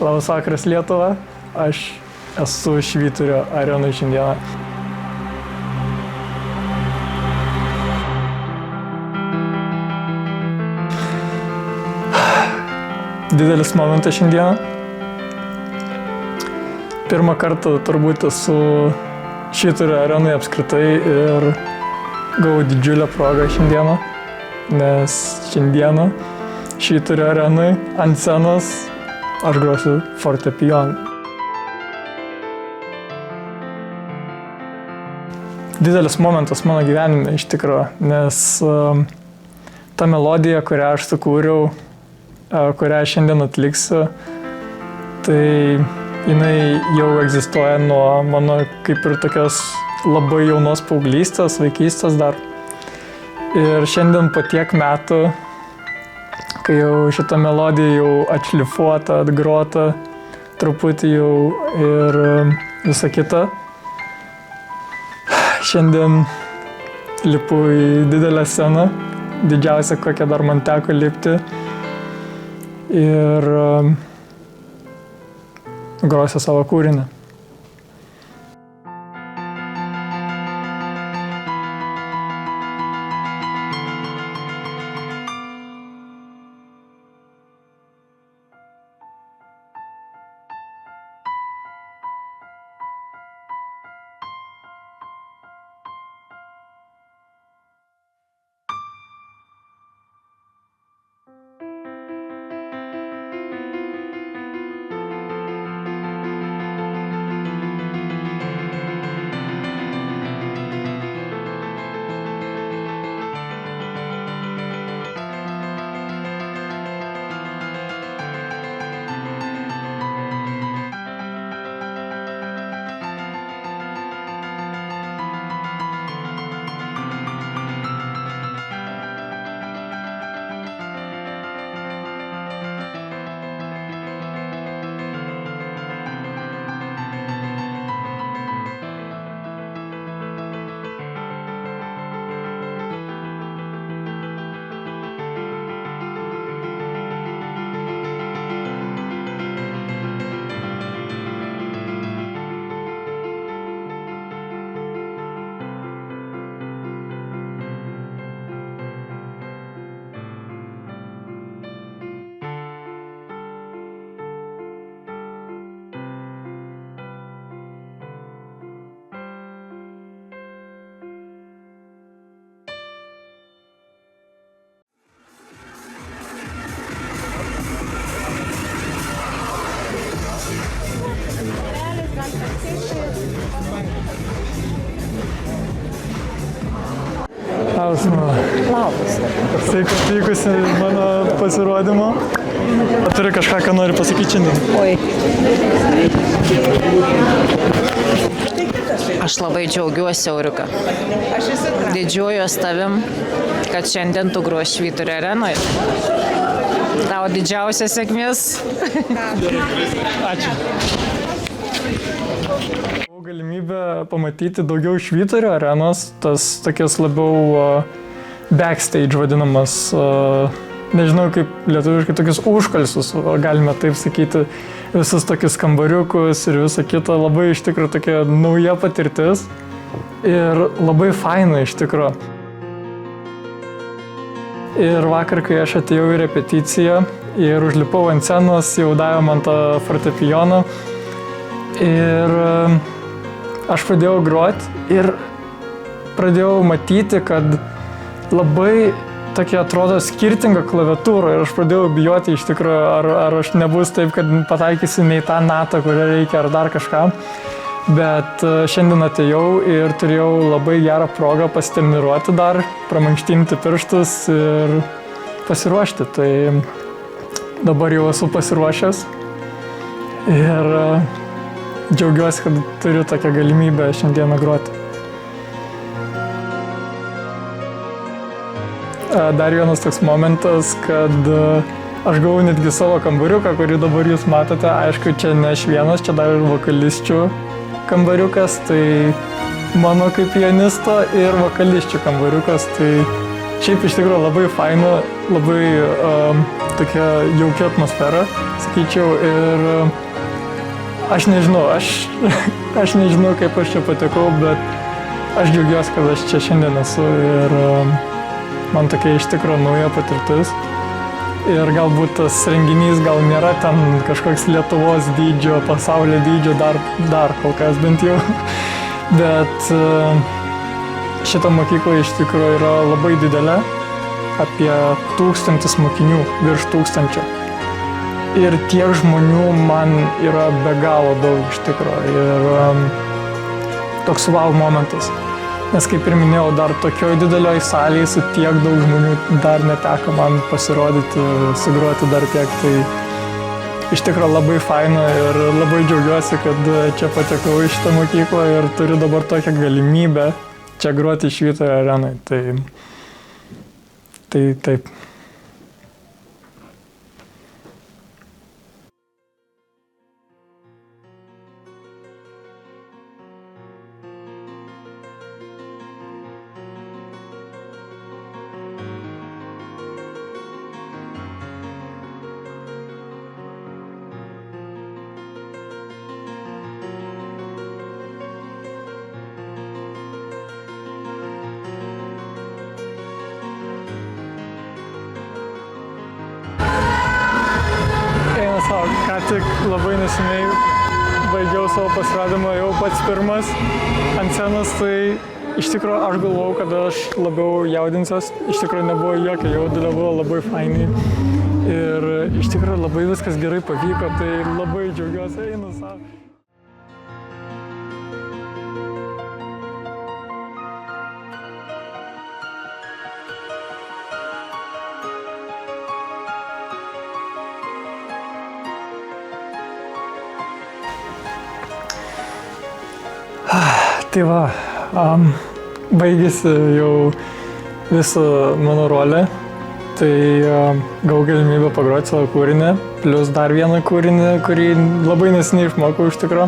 Labas vakaras Lietuva, aš esu Švyturio arenoj šiandieną. Didelis momentas šiandieną. Pirmą kartą turbūt esu Švyturio arenoj apskritai ir gavau didžiulę progą šiandieną, nes šiandieną Švyturio arenoj ant scenos aš grosiu fortepijonu. Didelis momentas mano gyvenime iš tikrųjų, nes ta melodija, kurią aš sukūriau, kurią šiandien atliksiu, tai jinai jau egzistuoja nuo mano kaip ir tokios labai jaunos paauglystės, vaikystės dar. Ir šiandien po tiek metų, kai jau šita melodija jau atšlifuota, atgrota, truputį jau ir visa kita, šiandien lipu į didelę sceną, didžiausią, kokią dar man teko lipti, ir grosiu savo kūrinį. Labas. Sveiki atvykusi į mano pasirodymą. Turi kažką, ką nori pasakyti šiandien? Oi. Aš labai džiaugiuosi, Auriuka. Didžiuojuosi tavim, kad šiandien tu grosi Švyturio arenoje. Tau didžiausias sėkmės. Ačiū. Galimybę pamatyti daugiau Švyturio arenos, tas tokias labiau backstage vadinamas, nežinau kaip lietuviškai, tokius užkalsius, galime taip sakyti, visus tokius kambariukus ir visą kitą, labai iš tikrųjų tokia nauja patirtis ir labai faina iš tikrųjų. Ir vakar, kai aš atėjau į repeticiją ir užlipau ant scenos, jau davė man tą fortepijoną ir aš pradėjau groti ir pradėjau matyti, kad labai tokia atrodo skirtinga klaviatūra ir aš pradėjau bijoti iš tikrųjų, ar aš nebus taip, kad pataikysiu ne į tą natą, kurią reikia ar dar kažką. Bet šiandien atėjau ir turėjau labai gerą progą pasitreniruoti dar, pramankštinti pirštus ir pasiruošti. Tai dabar jau esu pasiruošęs ir džiaugiuosi, kad turiu tokią galimybę šiandieną groti. Dar vienas toks momentas, kad aš gavau netgi savo kambariuką, kurį dabar jūs matote. Aišku, čia ne aš vienas, čia dar ir vokalisčių kambariukas, tai mano kaip pianisto ir vokalisčių kambariukas. Tai Šiaip iš tikrųjų labai faina, labai tokia jaukia atmosfera, sakyčiau, ir aš nežinau, aš nežinau, kaip aš čia patekau, bet aš džiaugiuosi, kad aš čia šiandien esu ir man tokia iš tikrųjų nauja patirtis. Ir galbūt tas renginys gal nėra ten kažkoks Lietuvos dydžio, pasaulio dydžio, dar kol kas bent jau. Bet šita mokykla iš tikrųjų yra labai didelė, apie 1000 mokinių, virš 1000. Ir tiek žmonių man yra be galo daug iš tikrųjų. Ir toks wow momentas. Nes kaip ir minėjau, dar tokioj didelioj salėje su tiek daug žmonių dar neteko man pasirodyti, sugroti dar tiek. Tai iš tikrųjų labai faina ir labai džiaugiuosi, kad čia patekau į šitą mokyklą ir turiu dabar tokią galimybę čia groti Švyturio arenai. Tai taip. Ką tik labai neseniai baigiau savo pasirodymą, jau pats pirmas ant scenos, tai iš tikrųjų aš galvojau, kad aš labiau jaudinsiuos, iš tikrųjų nebuvo jokio jaudulio, buvo labai fainai ir iš tikrųjų labai viskas gerai pavyko, tai labai džiaugiuosi, einu savo. Tai va, baigėsi jau visą mano rolę, tai gavau galimybę pagroti savo kūrinį, plus dar vieną kūrinį, kurį labai neseniai išmokau iš tikrųjų.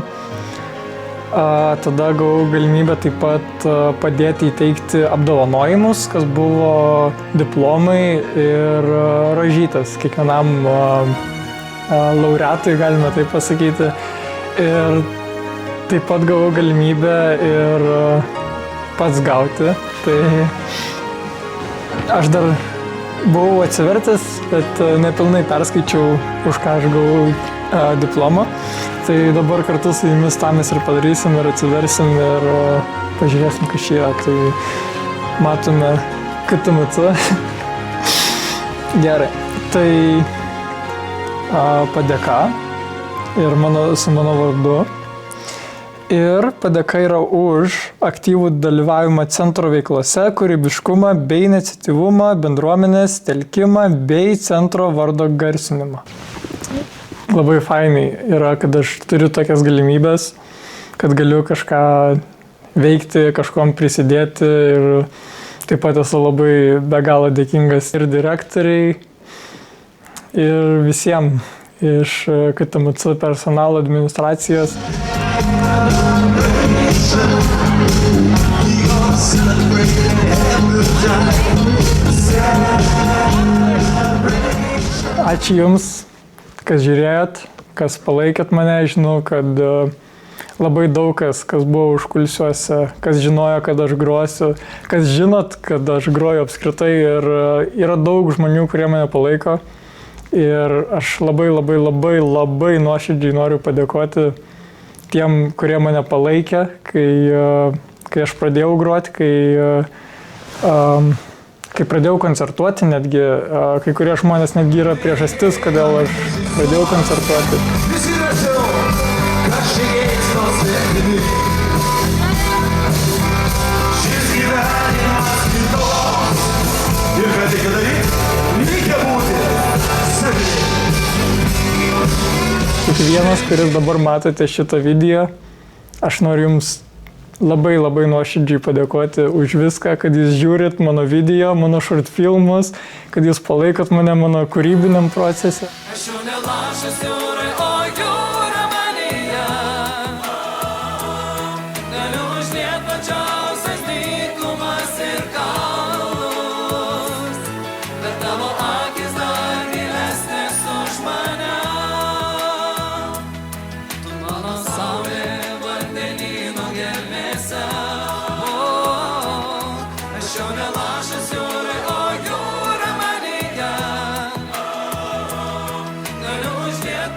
Tada gavau galimybę taip pat padėti įteikti apdovanojimus, kas buvo diplomai ir rožytės kiekvienam laureatui, galime taip pasakyti. Ir taip pat gavau galimybę ir pats gauti. Tai aš dar buvau atsivertęs, bet nepilnai perskaičiau, už ką aš gavau diplomą. Tai dabar kartu su jumis tą mes ir padarysim ir atsiversim ir pažiūrėsim, kas čia yra. Tai matome KTMC. Gerai. Tai padėka ir su mano vardu. Ir padėka yra už aktyvų dalyvavimą centro veiklose, kūrybiškumą bei iniciatyvumą, bendruomenės telkimą bei centro vardo garsinimą. Labai fainai yra, kad aš turiu tokias galimybės, kad galiu kažką veikti, kažkom prisidėti ir taip pat esu labai be galo dėkingas ir direktoriai, ir visiems iš KTMC personalo administracijos. Ačiū Jums, kas žiūrėjot, kas palaikėt mane. Žinau, kad labai daug kas buvo užkulisiuose, kas žinojo, kad aš grosiu, kas žinot, kad aš groju apskritai ir yra daug žmonių, kurie mane palaiko. Ir aš labai nuoširdžiai noriu padėkoti tiem, kurie mane palaikė, kai aš pradėjau groti, kai pradėjau koncertuoti, netgi kai kurie žmonės netgi yra priežastis, kodėl aš pradėjau koncertuoti. Kiekvienas, kuris dabar matote šitą video, aš noriu Jums labai nuoširdžiai padėkoti už viską, kad Jūs žiūrit mano video, mano short filmus, kad Jūs palaikot mane mano kūrybiniam procese.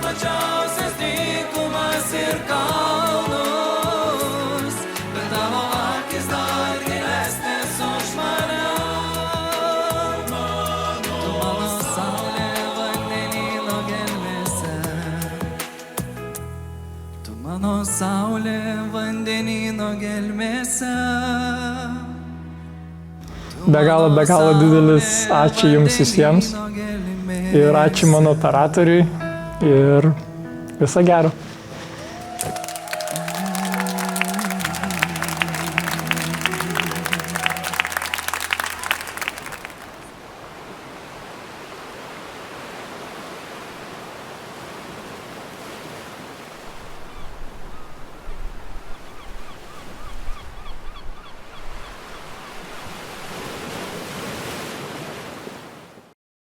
plačiausias dykumas ir kalnus, bet tavo akis dar gilesnės už mane. Tu mano saulė vandenyno gelmėse, tu mano saulė vandenyno gelmėse. Be galo didelis ačiū jums visiems ir ačiū mano operatoriui ir viso gero.